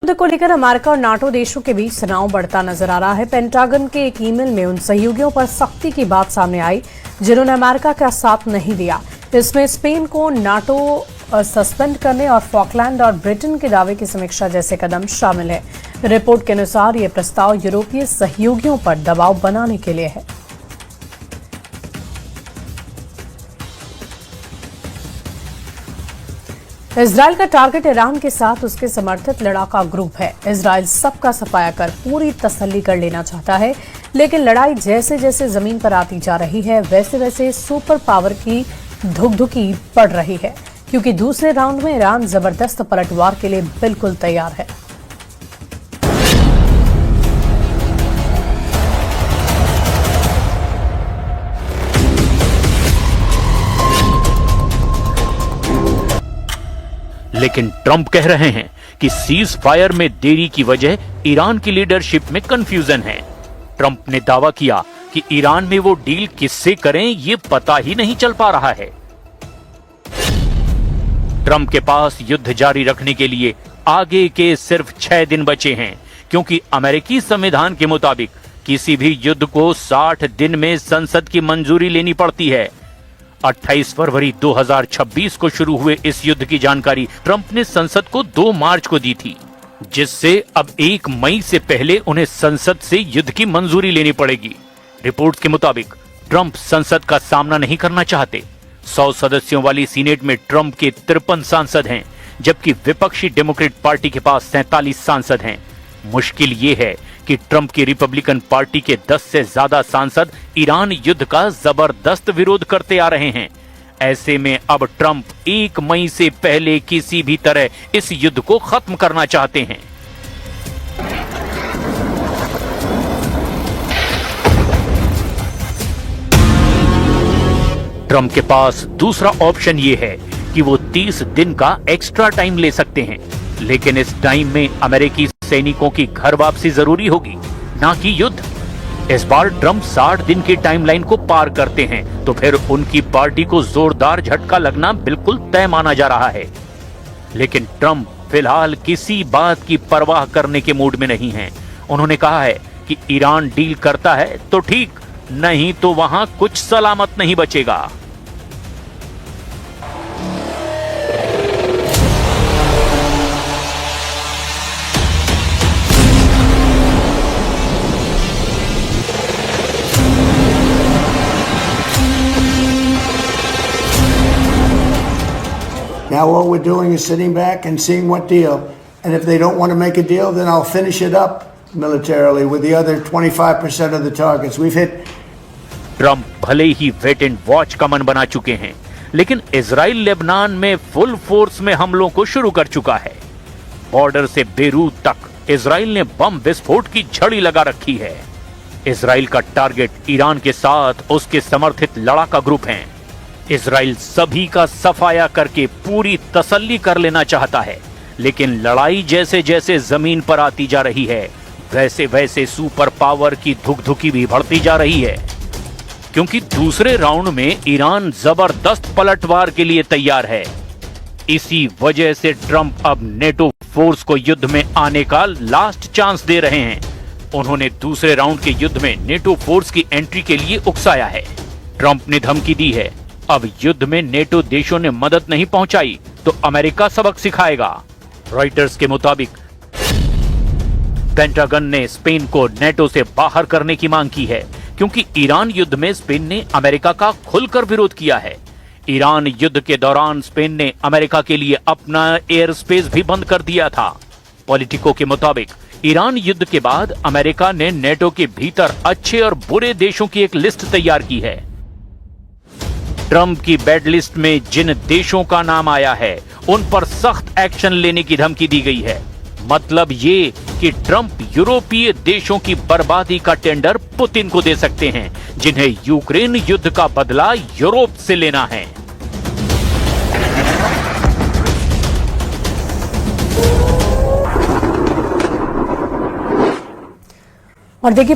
युद्ध को लेकर अमेरिका और नाटो देशों के बीच तनाव बढ़ता नजर आ रहा है। पेंटागन के एक ईमेल में उन सहयोगियों पर सख्ती की बात सामने आई जिन्होंने अमेरिका का साथ नहीं दिया। इसमें स्पेन को नाटो सस्पेंड करने और फॉकलैंड और ब्रिटेन के दावे की समीक्षा जैसे कदम शामिल है। रिपोर्ट के अनुसार ये प्रस्ताव यूरोपीय सहयोगियों पर दबाव बनाने के लिए है। इजरायल का टारगेट ईरान के साथ उसके समर्थित लड़ाका ग्रुप है। इजरायल सबका सफाया कर पूरी तसल्ली कर लेना चाहता है, लेकिन लड़ाई जैसे जैसे जमीन पर आती जा रही है वैसे वैसे सुपर पावर की धुकधुकी बढ़ रही है, क्योंकि दूसरे राउंड में ईरान जबरदस्त पलटवार के लिए बिल्कुल तैयार है। लेकिन ट्रंप कह रहे हैं कि सीज फायर में देरी की वजह ईरान की लीडरशिप में कंफ्यूजन है। ट्रंप ने दावा किया कि ईरान में वो डील किससे करें ये पता ही नहीं चल पा रहा है। ट्रंप के पास युद्ध जारी रखने के लिए आगे के सिर्फ 6 दिन बचे हैं, क्योंकि अमेरिकी संविधान के मुताबिक किसी भी युद्ध को 60 दिन में संसद की मंजूरी लेनी पड़ती है। 28 फरवरी 2026 को शुरू हुए इस युद्ध की जानकारी ट्रंप ने संसद को 2 मार्च को दी थी, जिससे अब 1 मई से पहले उन्हें संसद से युद्ध की मंजूरी लेनी पड़ेगी। रिपोर्ट के मुताबिक ट्रंप संसद का सामना नहीं करना चाहते। 100 सदस्यों वाली सीनेट में ट्रंप के 53 सांसद हैं, जबकि विपक्षी डेमोक्रेट पार्टी के पास 47 सांसद हैं। मुश्किल ये है कि ट्रंप की रिपब्लिकन पार्टी के 10 से ज्यादा सांसद ईरान युद्ध का जबरदस्त विरोध करते आ रहे हैं। ऐसे में अब ट्रंप 1 मई से पहले किसी भी तरह इस युद्ध को खत्म करना चाहते हैं। ट्रंप के पास दूसरा ऑप्शन ये है कि वो 30 दिन का एक्स्ट्रा टाइम ले सकते हैं, लेकिन इस टाइम में अमेरिकी सैनिकों की घर वापसी जरूरी होगी, ना कि युद्ध। इस बार ट्रंप 60 दिन की टाइमलाइन को पार करते हैं तो फिर उनकी पार्टी को जोरदार झटका लगना बिल्कुल तय माना जा रहा है। लेकिन ट्रंप फिलहाल किसी बात की परवाह करने के मूड में नहीं हैं। उन्होंने कहा है कि ईरान डील करता है तो ठीक, नहीं तो वहां कुछ सलामत नहीं बचेगा। Now all we're doing is sitting back and seeing what deal. And if they don't want to make a deal, then I'll finish it up militarily with the other 25% of the targets. We've hit. Trump भले ही wait and watch का मन बना चुके हैं, लेकिन Israel Lebanon में full force में हमलों को शुरू कर चुका है। बॉर्डर से बेरूत तक इजराइल ने बम विस्फोट की झड़ी लगा रखी है। इजराइल का टारगेट ईरान के साथ उसके समर्थित लड़ाका ग्रुप हैं। इजराइल सभी का सफाया करके पूरी तसल्ली कर लेना चाहता है, लेकिन लड़ाई जैसे जैसे जमीन पर आती जा रही है वैसे वैसे सुपर पावर की धुकधुकी भी बढ़ती जा रही है, क्योंकि दूसरे राउंड में ईरान जबरदस्त पलटवार के लिए तैयार है। इसी वजह से ट्रंप अब नेटो फोर्स को युद्ध में आने का लास्ट चांस दे रहे हैं। उन्होंने दूसरे राउंड के युद्ध में नेटो फोर्स की एंट्री के लिए उकसाया है। ट्रंप ने धमकी दी है, अब युद्ध में नेटो देशों ने मदद नहीं पहुंचाई तो अमेरिका सबक सिखाएगा। रॉयटर्स के मुताबिक पेंटागन ने स्पेन को नेटो से बाहर करने की मांग की है, क्योंकि ईरान युद्ध में स्पेन ने अमेरिका का खुलकर विरोध किया है। ईरान युद्ध के दौरान स्पेन ने अमेरिका के लिए अपना एयर स्पेस भी बंद कर दिया था। पॉलिटिको के मुताबिक ईरान युद्ध के बाद अमेरिका ने नेटो के भीतर अच्छे और बुरे देशों की एक लिस्ट तैयार की है। ट्रंप की बैड लिस्ट में जिन देशों का नाम आया है उन पर सख्त एक्शन लेने की धमकी दी गई है। मतलब ये कि ट्रंप यूरोपीय देशों की बर्बादी का टेंडर पुतिन को दे सकते हैं, जिन्हें यूक्रेन युद्ध का बदला यूरोप से लेना है। और देखिए